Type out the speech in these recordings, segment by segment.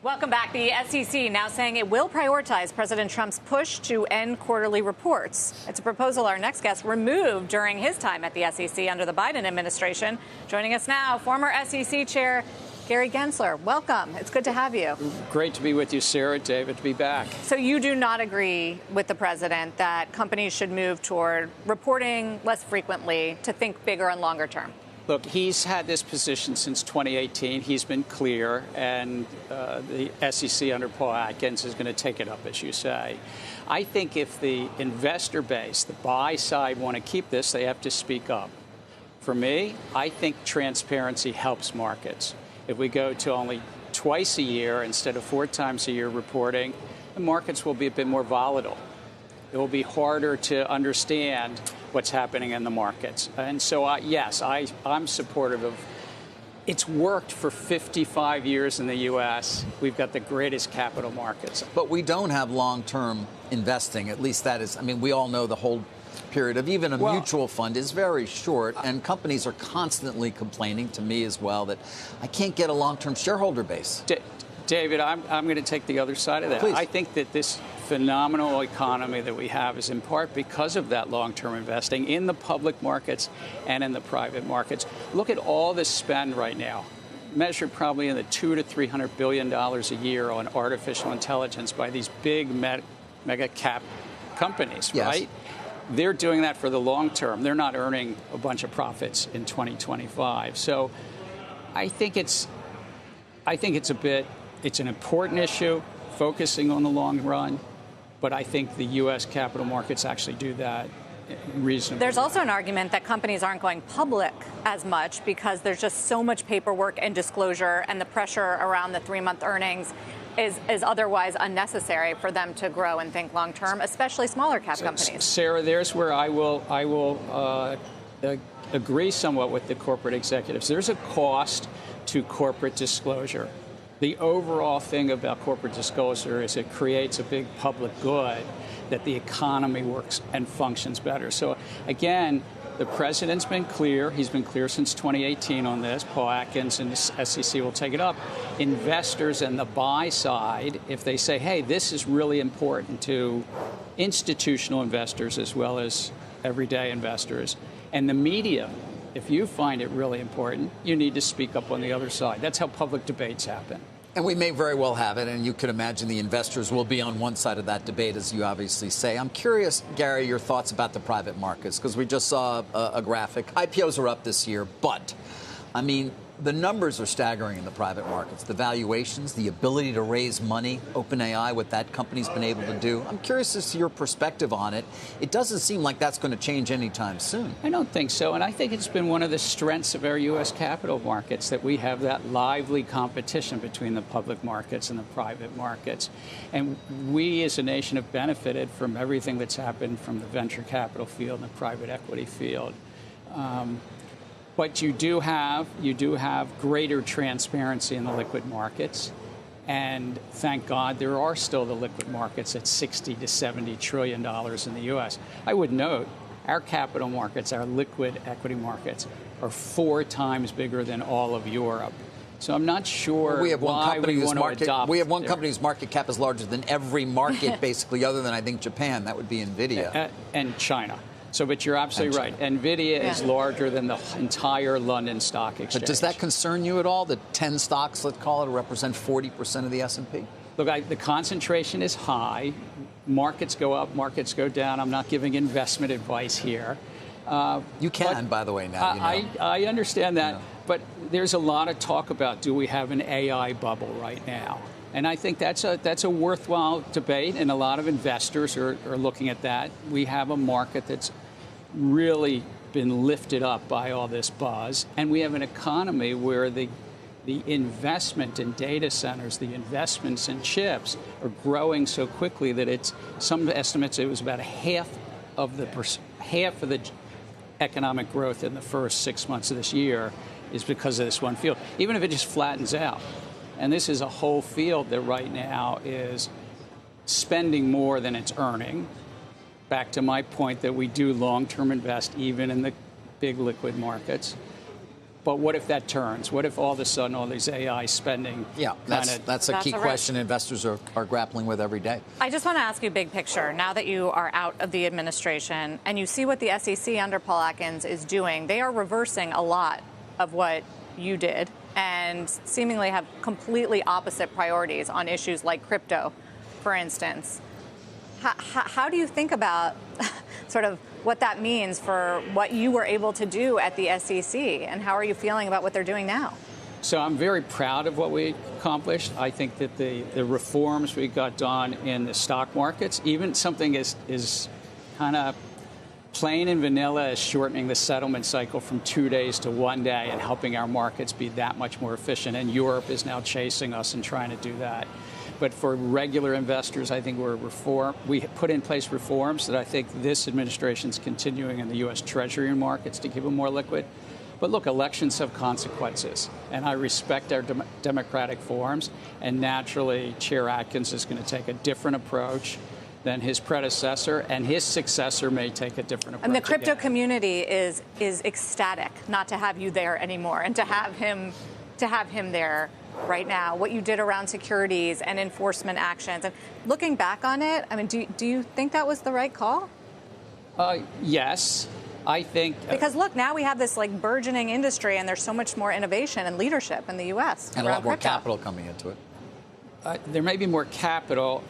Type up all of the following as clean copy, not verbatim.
Welcome back. The SEC now saying it will prioritize President Trump's push to end quarterly reports. It's a proposal our next guest removed during his time at the SEC under the Biden administration. Joining us now, former SEC Chair Gary Gensler. Welcome. It's good to have you. Great to be with you, Sarah. David, to be back. So you do not agree with the president that companies should move toward reporting less frequently to think bigger and longer term? Look, he's had this position since 2018. He's been clear, and the SEC under Paul Atkins is going to take it up, as you say. I think if the investor base, the buy side, want to keep this, they have to speak up. For me, I think transparency helps markets. If we go to only twice a year instead of 4 times a year reporting, the markets will be a bit more volatile. It will be harder to understand what's happening in the markets. And so, yes, I'm supportive of it's worked for 55 years in the U.S. We've got the greatest capital markets. But we don't have long-term investing. At least that is, I mean, we all know the whole period of even a mutual fund is very short, and companies are constantly complaining to me as well that I can't get a long-term shareholder base. David, I'm going to take the other side of that. Please. I think that this phenomenal economy that we have is in part because of that long-term investing in the public markets and in the private markets. Look at all this spend right now, measured probably in the $200 to $300 billion a year on artificial intelligence by these big mega cap companies, yes. Right? They're doing that for the long term. They're not earning a bunch of profits in 2025. So I think it's an important issue, focusing on the long run, but I think the U.S. capital markets actually do that reasonably. There's also an argument that companies aren't going public as much because there's just so much paperwork and disclosure, and the pressure around the 3-month earnings is otherwise unnecessary for them to grow and think long term, especially smaller cap companies. Sarah, there's where I will agree somewhat with the corporate executives. There's a cost to corporate disclosure. The overall thing about corporate disclosure is it creates a big public good that the economy works and functions better. So, again, the president's been clear. He's been clear since 2018 on this. Paul Atkins and the SEC will take it up. Investors and the buy side, if they say, hey, this is really important to institutional investors as well as everyday investors, and the media, if you find it really important, you need to speak up on the other side. That's how public debates happen. And we may very well have it, and you could imagine the investors will be on one side of that debate, as you obviously say. I'm curious, Gary, your thoughts about the private markets, because we just saw a graphic. IPOs are up this year, but, I mean, the numbers are staggering in the private markets. The valuations, the ability to raise money, OpenAI, what that company's been able to do. I'm curious as to your perspective on it. It doesn't seem like that's going to change anytime soon. I don't think so. And I think it's been one of the strengths of our U.S. capital markets that we have that lively competition between the public markets and the private markets. And we as a nation have benefited from everything that's happened from the venture capital field and the private equity field. But you do have greater transparency in the liquid markets. And thank God there are still the liquid markets at $60 to $70 trillion in the U.S. I would note our capital markets, our liquid equity markets, are 4 times bigger than all of Europe. So I'm not sure we have one why company we whose want market, to adopt we have one there. company whose market cap is larger than every market, basically, other than, I think, Japan. That would be NVIDIA. And China. So, but you're absolutely right. NVIDIA is larger than the entire London Stock Exchange. But does that concern you at all, that 10 stocks, let's call it, represent 40% of the S&P? Look, the concentration is high. Markets go up, markets go down. I'm not giving investment advice here. You can, by the way, now. I understand that. But there's a lot of talk about, do we have an AI bubble right now? And I think that's a worthwhile debate, and a lot of investors are looking at that. We have a market that's really been lifted up by all this buzz, and we have an economy where the investment in data centers, the investments in chips are growing so quickly that it's, some estimates, it was about half of the economic growth in the first 6 months of this year is because of this one field, even if it just flattens out. And this is a whole field that right now is spending more than it's earning. Back to my point that we do long-term invest even in the big liquid markets. But what if that turns? What if all of a sudden all these AI spending? Yeah, that's a key question investors are grappling with every day. I just want to ask you big picture. Now that you are out of the administration and you see what the SEC under Paul Atkins is doing, they are reversing a lot of what you did and seemingly have completely opposite priorities on issues like crypto, for instance. How do you think about sort of what that means for what you were able to do at the SEC, and how are you feeling about what they're doing now? So I'm very proud of what we accomplished. I think that the reforms we got done in the stock markets, even something is kind of plain and vanilla as shortening the settlement cycle from 2 days to 1 day and helping our markets be that much more efficient. And Europe is now chasing us and trying to do that. But for regular investors, I think we put in place reforms that I think this administration is continuing in the U.S. Treasury markets to keep them more liquid. But look, elections have consequences, and I respect our democratic forms. And naturally, Chair Atkins is going to take a different approach than his predecessor, and his successor may take a different approach. And the crypto community is ecstatic not to have you there anymore, and to have him there right now. What you did around securities and enforcement actions, and looking back on it, I mean, do you think that was the right call? Yes, I think because look, now we have this like burgeoning industry, and there's so much more innovation and leadership in the U.S. and a lot more crypto. capital coming into it. There may be more capital.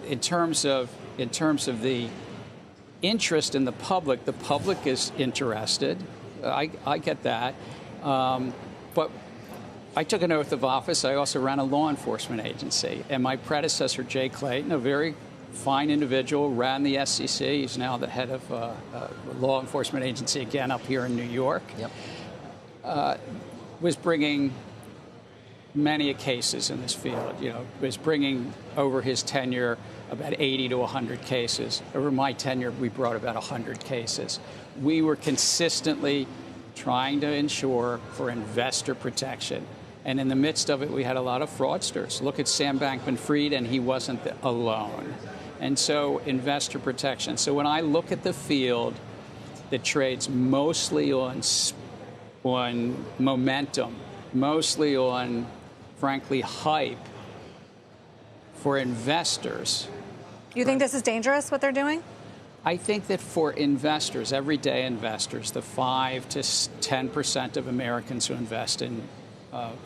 In terms of the interest in the public is interested. I get that. But I took an oath of office. I also ran a law enforcement agency. And my predecessor, Jay Clayton, a very fine individual, ran the SEC. He's now the head of a law enforcement agency, again, up here in New York. Yep. Was bringing many cases in this field, was bringing over his tenure about 80 to 100 cases. Over my tenure, we brought about 100 cases. We were consistently trying to ensure for investor protection. And in the midst of it, we had a lot of fraudsters. Look at Sam Bankman-Fried, and he wasn't alone. And so investor protection. So when I look at the field that trades mostly on momentum, mostly on, frankly, hype for investors. You think this is dangerous, what they're doing? I think that for investors, everyday investors, the 5 to 10% of Americans who invest in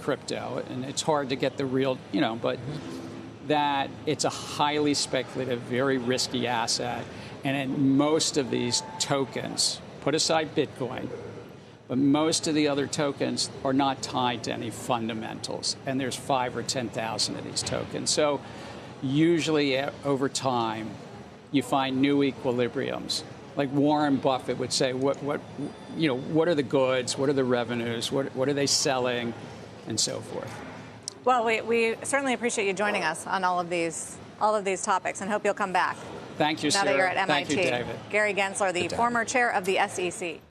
crypto, and it's hard to get the real, but that it's a highly speculative, very risky asset. And in most of these tokens, put aside Bitcoin, but most of the other tokens are not tied to any fundamentals. And there's 5,000 or 10,000 of these tokens. So usually over time, you find new equilibriums. Like Warren Buffett would say, what are the goods? What are the revenues? What are they selling? And so forth. Well, we certainly appreciate you joining us on all of these topics, and hope you'll come back. Thank you, now Sarah. That you're at MIT. Thank you, David. Gary Gensler, the former chair of the SEC.